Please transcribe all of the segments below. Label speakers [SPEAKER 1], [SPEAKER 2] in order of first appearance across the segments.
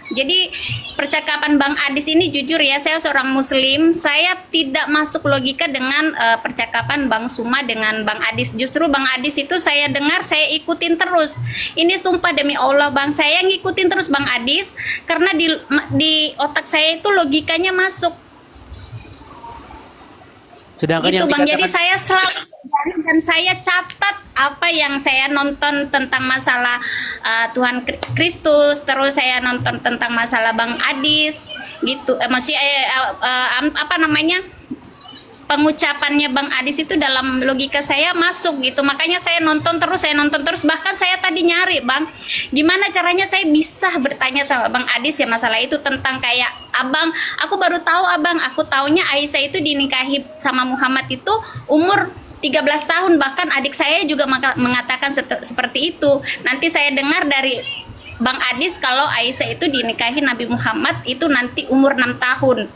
[SPEAKER 1] Jadi percakapan Bang Adis ini jujur ya, saya seorang muslim, saya tidak masuk logika dengan percakapan Bang Suma dengan Bang Adis. Justru Bang Adis itu saya dengar, saya ikutin terus. Ini sumpah demi Allah Bang, saya ngikutin terus Bang Adis karena di otak saya itu logikanya masuk.
[SPEAKER 2] Sedangkan
[SPEAKER 1] Gitu
[SPEAKER 2] yang
[SPEAKER 1] Bang, jadi
[SPEAKER 2] dikatakan
[SPEAKER 1] saya selalu cari dan saya catat apa yang saya nonton tentang masalah Tuhan Kristus, terus saya nonton tentang masalah Bang Adis, gitu. Maksudnya apa namanya, pengucapannya Bang Adis itu dalam logika saya masuk gitu. Makanya saya nonton terus, bahkan saya tadi nyari Bang, gimana caranya saya bisa bertanya sama Bang Adis ya masalah itu tentang kayak Abang, aku baru tahu Abang, aku taunya Aisyah itu dinikahi sama Muhammad itu umur 13 tahun, bahkan adik saya juga mengatakan seperti itu. Nanti saya dengar dari Bang Adis kalau Aisyah itu dinikahi Nabi Muhammad itu nanti umur 6 tahun.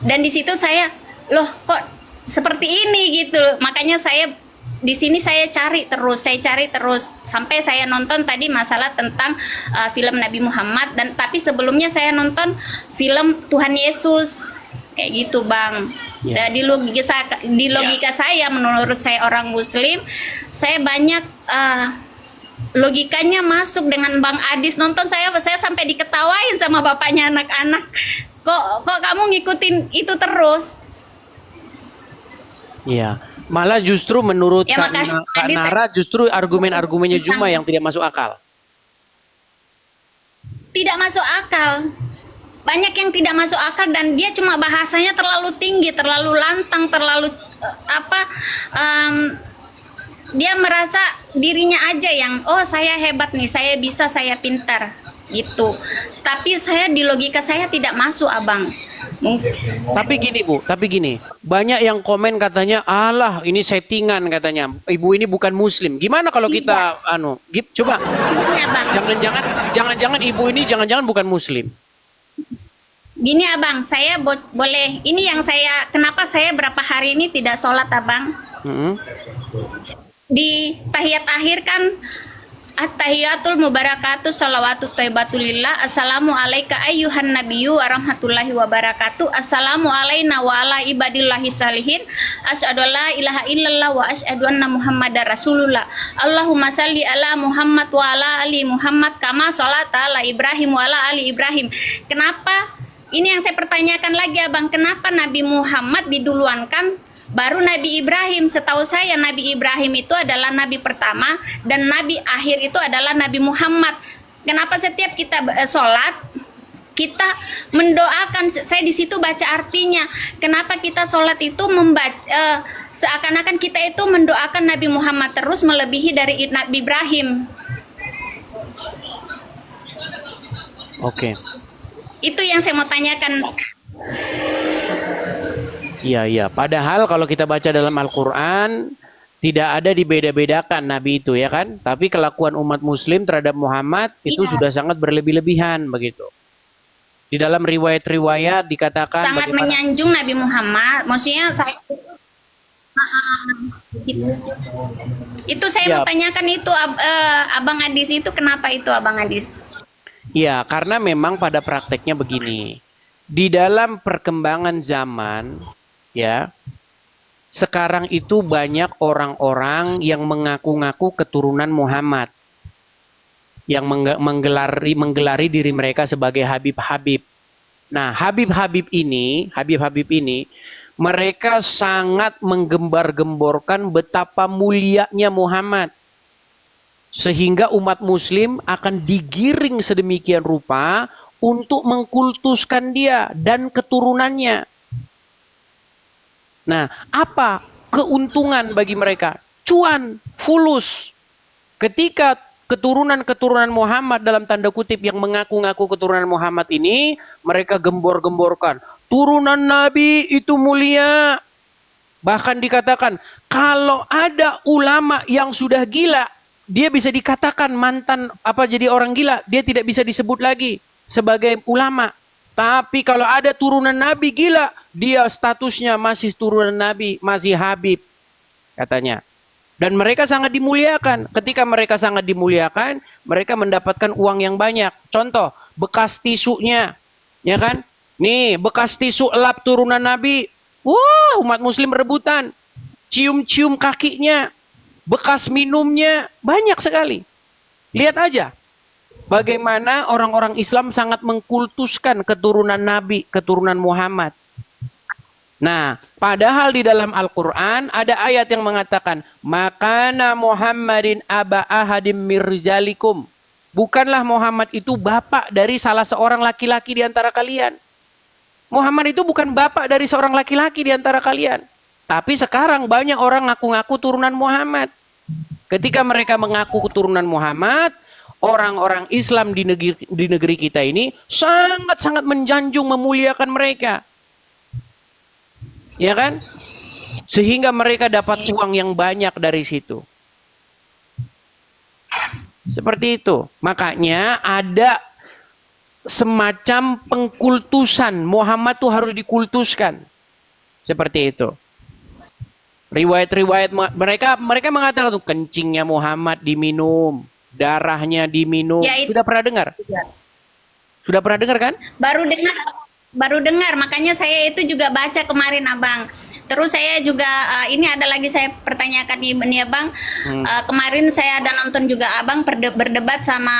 [SPEAKER 1] Dan di situ saya, loh kok seperti ini gitu. Makanya saya di sini saya cari terus sampai saya nonton tadi masalah tentang film Nabi Muhammad, dan tapi sebelumnya saya nonton film Tuhan Yesus kayak gitu Bang.
[SPEAKER 2] Ya.
[SPEAKER 1] Di logika saya, menurut saya orang muslim, saya banyak logikanya masuk dengan Bang Adis. Nonton saya sampai diketawain sama bapaknya anak-anak. Kok kamu ngikutin itu terus?
[SPEAKER 2] Iya, malah justru menurut
[SPEAKER 1] Ya, makasih,
[SPEAKER 2] Kak
[SPEAKER 1] Adis.
[SPEAKER 2] Nara justru argumen-argumennya Juma yang tidak masuk akal.
[SPEAKER 1] Tidak masuk akal. Banyak yang tidak masuk akal dan dia cuma bahasanya terlalu tinggi, terlalu lantang, terlalu dia merasa dirinya aja yang saya hebat nih, saya bisa, saya pintar gitu. Tapi saya di logika saya tidak masuk Abang.
[SPEAKER 2] Tapi gini, banyak yang komen katanya, alah ini settingan katanya, ibu ini bukan muslim. Gimana kalau kita coba,
[SPEAKER 1] Gini Abang,
[SPEAKER 2] jangan-jangan ibu ini jangan-jangan bukan muslim.
[SPEAKER 1] gini Abang, saya boleh, ini yang saya, kenapa saya berapa hari ini tidak sholat Abang? Di tahiyat akhir kan, at-tahiyatul mubarakatuh salawatu thayyibatulillah, assalamu alaika ayyuhan nabiyyu warahmatullahi wabarakatuh, assalamu alaina wa ala ibadillahi salihin, asyhadu alla ilaha illallah wa asyhadu anna muhammadar rasulullah, Allahumma salli ala Muhammad wa ala ali Muhammad kama sholata ala Ibrahim wa ala ali Ibrahim. Kenapa? Ini yang saya pertanyakan lagi Abang, kenapa Nabi Muhammad diduluankan baru Nabi Ibrahim? Setahu saya Nabi Ibrahim itu adalah Nabi pertama dan Nabi akhir itu adalah Nabi Muhammad. Kenapa setiap kita sholat kita mendoakan, saya di situ baca artinya, kenapa kita sholat itu membaca seakan-akan kita itu mendoakan Nabi Muhammad terus melebihi dari Nabi Ibrahim.
[SPEAKER 2] Oke.
[SPEAKER 1] Itu yang saya mau tanyakan.
[SPEAKER 2] Iya. Padahal kalau kita baca dalam Al-Quran, tidak ada dibeda-bedakan Nabi itu ya kan. Tapi kelakuan umat muslim terhadap Muhammad itu sudah sangat berlebih-lebihan begitu. Di dalam riwayat-riwayat dikatakan
[SPEAKER 1] Sangat menyanjung Nabi Muhammad. Maksudnya saya gitu. Itu saya mau tanyakan itu Abang Adis itu kenapa itu Abang Adis?
[SPEAKER 2] Iya, karena memang pada prakteknya begini. Di dalam perkembangan zaman, ya, sekarang itu banyak orang-orang yang mengaku-ngaku keturunan Muhammad. Yang menggelari diri mereka sebagai Habib-Habib. Nah, Habib-Habib ini, mereka sangat menggembar-gemborkan betapa mulianya Muhammad. Sehingga umat muslim akan digiring sedemikian rupa untuk mengkultuskan dia dan keturunannya. Nah, apa keuntungan bagi mereka? Cuan, fulus. Ketika keturunan-keturunan Muhammad dalam tanda kutip yang mengaku-ngaku keturunan Muhammad ini, mereka gembor-gemborkan, turunan Nabi itu mulia. Bahkan dikatakan, kalau ada ulama yang sudah gila, dia bisa dikatakan mantan jadi orang gila, dia tidak bisa disebut lagi sebagai ulama. Tapi kalau ada turunan Nabi gila, dia statusnya masih turunan Nabi, masih Habib katanya. Dan mereka sangat dimuliakan. Ketika mereka sangat dimuliakan, mereka mendapatkan uang yang banyak. Contoh, bekas tisunya, ya kan? Nih, bekas tisu lap turunan Nabi. Wah, umat muslim rebutan. Cium-cium kakinya, bekas minumnya, banyak sekali. Lihat aja, bagaimana orang-orang Islam sangat mengkultuskan keturunan Nabi, keturunan Muhammad. Nah, padahal di dalam Al-Quran ada ayat yang mengatakan, Makana Muhammadin aba ahadim mirjalikum. Bukanlah Muhammad itu bapak dari salah seorang laki-laki di antara kalian. Muhammad itu bukan bapak dari seorang laki-laki di antara kalian. Tapi sekarang banyak orang ngaku-ngaku turunan Muhammad. Ketika mereka mengaku keturunan Muhammad, orang-orang Islam di negeri kita ini sangat-sangat menjanjung, memuliakan mereka. Ya kan? Sehingga mereka dapat uang yang banyak dari situ. Seperti itu. Makanya ada semacam pengkultusan. Muhammad tuh harus dikultuskan. Seperti itu. Riwayat-riwayat mereka mengatakan tuh kencingnya Muhammad diminum, darahnya diminum.
[SPEAKER 1] Ya, itu.
[SPEAKER 2] Sudah pernah dengar? Sudah pernah dengar kan?
[SPEAKER 1] Baru dengar, makanya saya itu juga baca kemarin Abang. Terus saya juga ini ada lagi saya pertanyakan nih Abang. Kemarin saya ada nonton juga Abang berdebat sama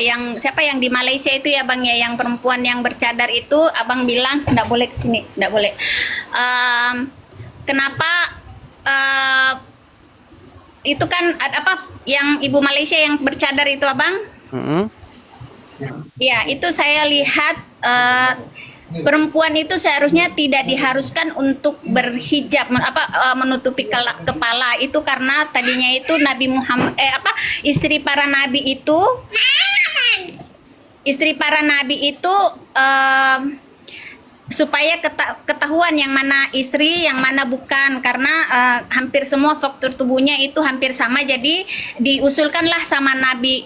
[SPEAKER 1] yang siapa yang di Malaysia itu ya Bang ya, yang perempuan yang bercadar itu. Abang bilang enggak boleh kesini, enggak boleh. Kenapa itu kan apa yang ibu Malaysia yang bercadar itu Abang? Ya, itu saya lihat perempuan itu seharusnya tidak diharuskan untuk berhijab, menutupi kepala itu karena tadinya itu Nabi Muhammad istri para nabi itu supaya ketahuan yang mana istri, yang mana bukan, karena hampir semua faktor tubuhnya itu hampir sama, jadi diusulkanlah sama nabi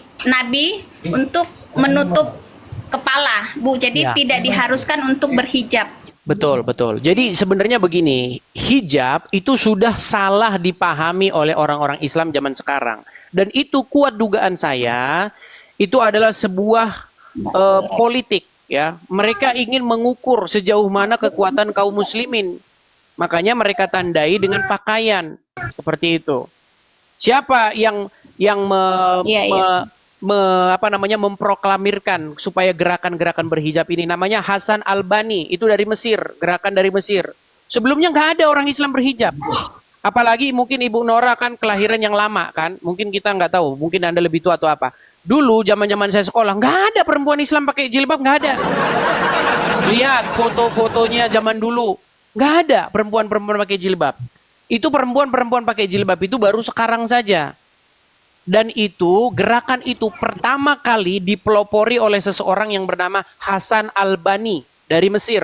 [SPEAKER 1] untuk menutup kepala, Bu. Jadi
[SPEAKER 2] Ya.
[SPEAKER 1] tidak diharuskan untuk berhijab.
[SPEAKER 2] Betul, betul. Jadi sebenarnya begini, hijab itu sudah salah dipahami oleh orang-orang Islam zaman sekarang. Dan itu kuat dugaan saya, itu adalah sebuah politik. Ya, mereka ingin mengukur sejauh mana kekuatan kaum muslimin. Makanya mereka tandai dengan pakaian seperti itu. Siapa yang memproklamirkan supaya gerakan-gerakan berhijab ini? Namanya Hasan Albani, itu dari Mesir, gerakan dari Mesir. Sebelumnya nggak ada orang Islam berhijab. Apalagi mungkin Ibu Nora kan kelahiran yang lama kan, mungkin kita nggak tahu, mungkin Anda lebih tua atau apa. Dulu zaman-zaman saya sekolah nggak ada perempuan Islam pakai jilbab, nggak ada. Lihat foto-fotonya zaman dulu, nggak ada perempuan-perempuan pakai jilbab. Itu perempuan-perempuan pakai jilbab itu baru sekarang saja. Dan itu gerakan itu pertama kali dipelopori oleh seseorang yang bernama Hasan Albani dari Mesir.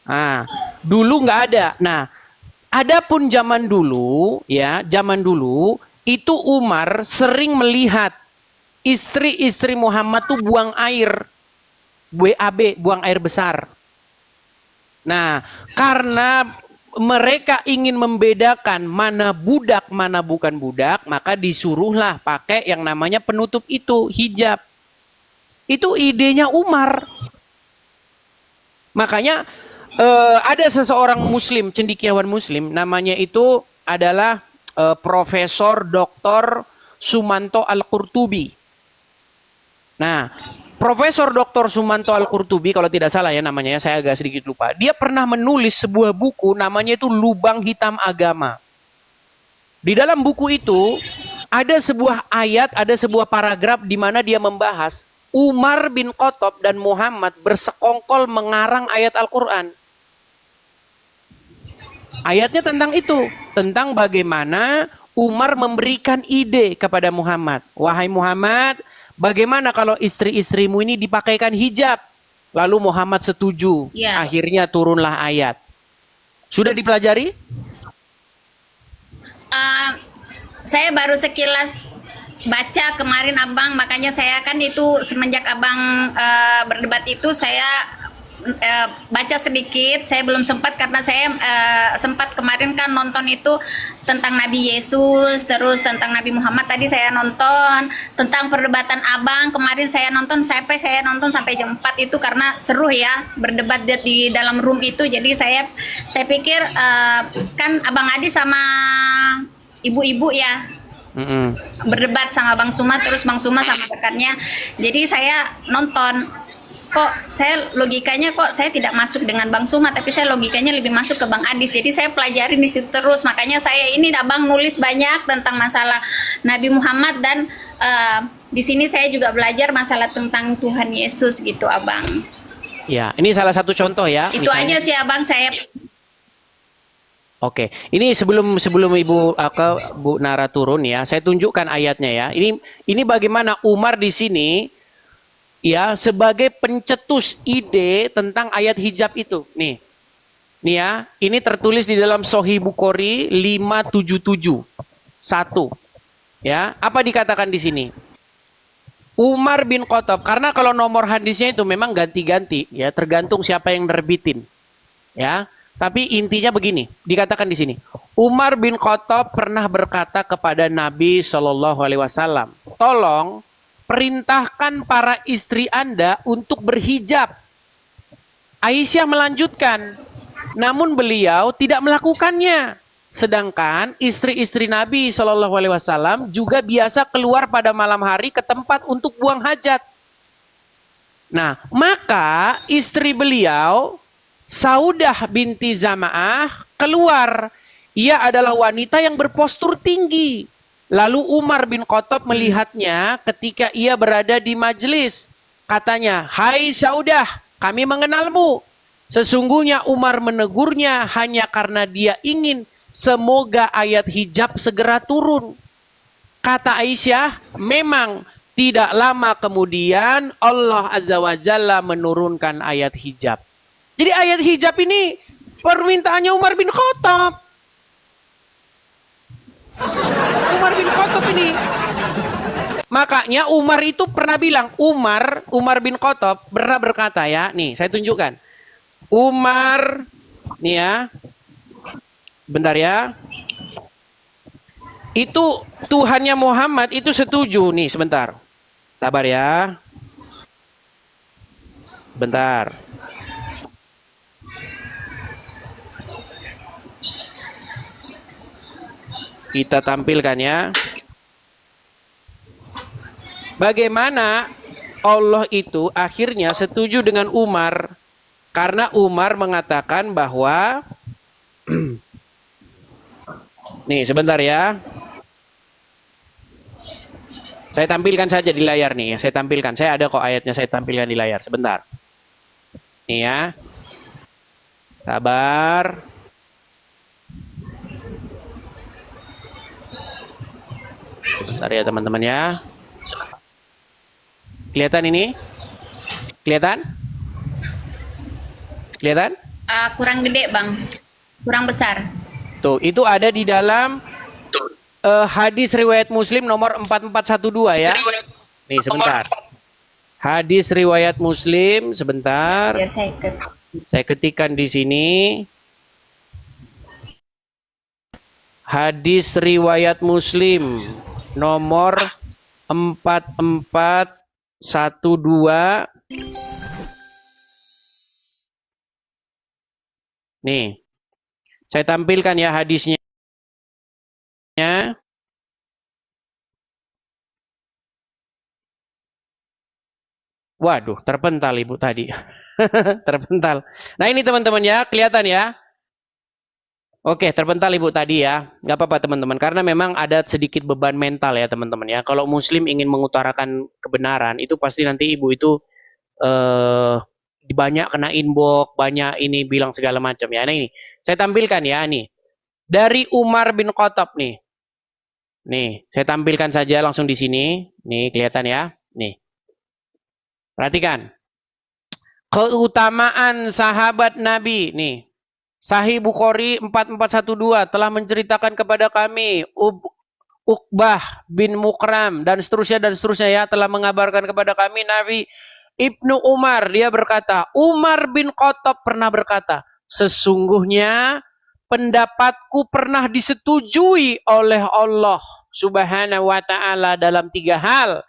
[SPEAKER 2] Nah, dulu nggak ada. Nah, adapun zaman dulu, ya zaman dulu. Itu Umar sering melihat istri-istri Muhammad tuh buang air, BAB, buang air besar. Nah, karena mereka ingin membedakan mana budak, mana bukan budak, maka disuruhlah pakai yang namanya penutup itu, hijab. Itu idenya Umar. Makanya ada seseorang muslim, cendekiawan muslim, namanya itu adalah Profesor Dr. Sumanto Al-Qurtubi. Nah, Profesor Dr. Sumanto Al-Qurtubi, kalau tidak salah ya namanya, saya agak sedikit lupa. Dia pernah menulis sebuah buku, namanya itu Lubang Hitam Agama. Di dalam buku itu, ada sebuah ayat, ada sebuah paragraf di mana dia membahas Umar bin Khattab dan Muhammad bersekongkol mengarang ayat Al-Quran. Ayatnya tentang itu, tentang bagaimana Umar memberikan ide kepada Muhammad. Wahai Muhammad, bagaimana kalau istri-istrimu ini dipakaikan hijab? Lalu Muhammad setuju.
[SPEAKER 1] Ya.
[SPEAKER 2] Akhirnya turunlah ayat. Sudah dipelajari?
[SPEAKER 1] Saya baru sekilas baca kemarin Abang, makanya saya kan itu semenjak Abang berdebat itu saya baca sedikit. Saya belum sempat karena saya sempat kemarin kan nonton itu tentang Nabi Yesus, terus tentang Nabi Muhammad tadi saya nonton, tentang perdebatan Abang kemarin saya nonton sampai jam 4 itu karena seru ya berdebat di dalam room itu. Jadi saya pikir kan Abang Adi sama ibu-ibu ya berdebat sama Bang Suma, terus Bang Suma sama rekannya. Jadi saya nonton, kok saya logikanya kok saya tidak masuk dengan Bang Suma, tapi saya logikanya lebih masuk ke Bang Adis. Jadi saya pelajarin di situ terus. Makanya saya ini Abang nulis banyak tentang masalah Nabi Muhammad, dan di sini saya juga belajar masalah tentang Tuhan Yesus gitu, Abang.
[SPEAKER 2] Ya, ini salah satu contoh ya.
[SPEAKER 1] Itu
[SPEAKER 2] misalnya.
[SPEAKER 1] aja sih Abang saya.
[SPEAKER 2] Oke, ini sebelum Ibu Bu Nara turun ya, saya tunjukkan ayatnya ya. Ini bagaimana Umar di sini ya sebagai pencetus ide tentang ayat hijab itu. Nih ya, ini tertulis di dalam Sahih Bukhari 577 1. Ya, apa dikatakan di sini? Umar bin Khattab, karena kalau nomor hadisnya itu memang ganti-ganti ya, tergantung siapa yang nerbitin. Ya. Tapi intinya begini, dikatakan di sini. Umar bin Khattab pernah berkata kepada Nabi Shallallahu Alaihi Wasallam, tolong perintahkan para istri Anda untuk berhijab. Aisyah melanjutkan, namun beliau tidak melakukannya. Sedangkan istri-istri Nabi Shallallahu Alaihi Wasallam juga biasa keluar pada malam hari ke tempat untuk buang hajat. Nah, maka istri beliau Saudah binti Zama'ah keluar. Ia adalah wanita yang berpostur tinggi. Lalu Umar bin Khattab melihatnya ketika ia berada di majelis. Katanya, "Hai Saudah, kami mengenalmu." Sesungguhnya Umar menegurnya hanya karena dia ingin semoga ayat hijab segera turun. Kata Aisyah, memang tidak lama kemudian Allah Azza wa Jalla menurunkan ayat hijab. Jadi ayat hijab ini permintaannya Umar bin Khattab. Umar bin Khattab ini. Makanya Umar itu pernah bilang, Umar bin Khattab pernah berkata ya, nih saya tunjukkan. Umar, nih ya, bentar ya. Itu Tuhannya Muhammad itu setuju, nih sebentar. Sabar ya. Sebentar. Kita tampilkan ya. Bagaimana Allah itu akhirnya setuju dengan Umar. Karena Umar mengatakan bahwa nih sebentar ya. Saya tampilkan saja di layar nih. Saya tampilkan. Saya ada kok ayatnya, saya tampilkan di layar. Sebentar. Nih ya. Sabar. Bentar ya teman-teman ya. Kelihatan ini? Kelihatan? Kelihatan?
[SPEAKER 1] Kurang gede Bang, kurang besar.
[SPEAKER 2] Tuh, itu ada di dalam hadis riwayat Muslim nomor 4412 ya. Nih sebentar. Hadis riwayat Muslim sebentar.
[SPEAKER 1] Biar
[SPEAKER 2] saya ketikkan di sini. Hadis riwayat Muslim nomor 4412. Nih. Saya tampilkan ya hadisnya. Waduh, terpental Ibu tadi. Terpental. Nah ini teman-teman ya, kelihatan ya. Oke, terpental Ibu tadi ya. Nggak apa-apa teman-teman, karena memang ada sedikit beban mental ya teman-teman ya. Kalau Muslim ingin mengutarakan kebenaran, itu pasti nanti Ibu itu banyak kena inbox, banyak ini bilang segala macam ya. Nah ini, saya tampilkan ya nih. Dari Umar bin Khattab nih. Nih, saya tampilkan saja langsung di sini. Nih, kelihatan ya. Nih. Perhatikan. Keutamaan sahabat Nabi nih. Sahih Bukhari 4412 telah menceritakan kepada kami Uqbah bin Mukram dan seterusnya ya telah mengabarkan kepada kami Ibnu Umar, dia berkata, Umar bin Khattab pernah berkata, sesungguhnya pendapatku pernah disetujui oleh Allah Subhanahu wa ta'ala dalam 3 hal.